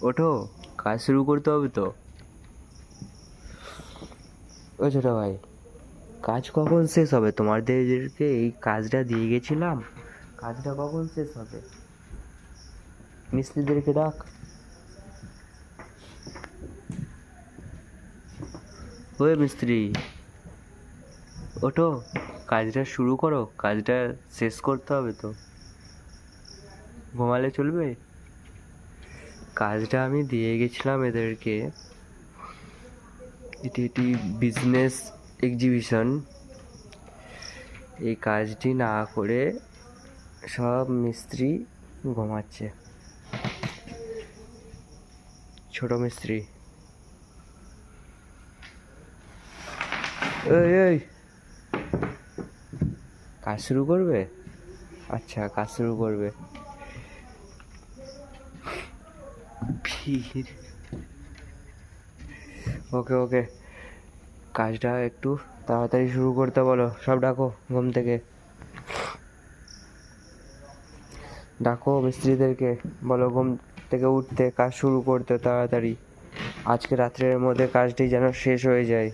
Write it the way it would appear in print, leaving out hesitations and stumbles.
ওঠো, কাজ শুরু করতে হবে তো। ও ছোট ভাই, কাজ কখন শেষ হবে? তোমাদেরকে এই কাজটা দিয়ে গেছিলাম, কাজটা কখন শেষ হবে? মিস্ত্রিদেরকে ডাক। ওই মিস্ত্রি, ওঠো, কাজটা শুরু করো, কাজটা শেষ করতে হবে তো। ঘুমালে চলবে? কাজটা আমি দিয়ে গেছিলাম এদেরকে, এটি একটি বিজনেস এক্সিবিশন। এই কাজটি না করে সব মিস্ত্রি ঘুমাচ্ছে। ছোট মিস্ত্রি, এই এই, কাজ শুরু করবে? আচ্ছা, কাজ শুরু করবে। ভিড়। ওকে ওকে, কাজটা একটু তাড়াতাড়ি শুরু করতে বলো। সব ডাকো ঘুম থেকে, ডাকো মিস্ত্রিদেরকে, বলো ঘুম থেকে উঠতে, কাজ শুরু করতে তাড়াতাড়ি। আজকে রাত্রের মধ্যে কাজটি যেন শেষ হয়ে যায়।